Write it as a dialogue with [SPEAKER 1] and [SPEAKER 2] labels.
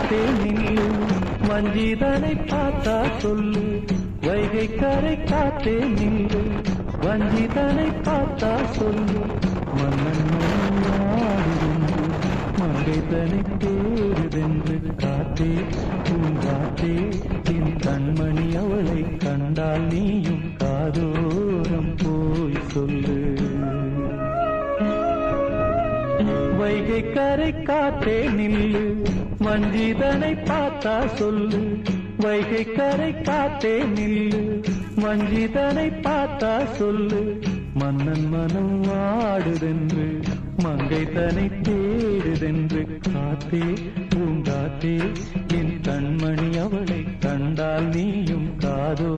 [SPEAKER 1] காத்தே நில்லு வஞ்சிதனை பார்த்தா சொல்லு வைகை கரை காத்தே நில்லு வஞ்சிதனை பார்த்தா சொல்லு மன்னன் மனமாடுதென்று மங்கைதனை தேடுதென்று காத்தே பூங்காத்தே என் கண்மணி அவளை கண்டால் நீயும் காதோரம் போய் சொல்லு வைகை கரை காத்தே நில்லு வஞ்சிதனை பார்த்தா சொல்லு வைகை கரை காத்தே நில்லு வஞ்சிதனை பார்த்தா சொல்லு மன்னன் மனம் வாடுதென்று மங்கை தனை தேடுதென்று காத்தே பூங்காத்தே என் கண்மணி அவளை கண்டால் நீயும் காதோ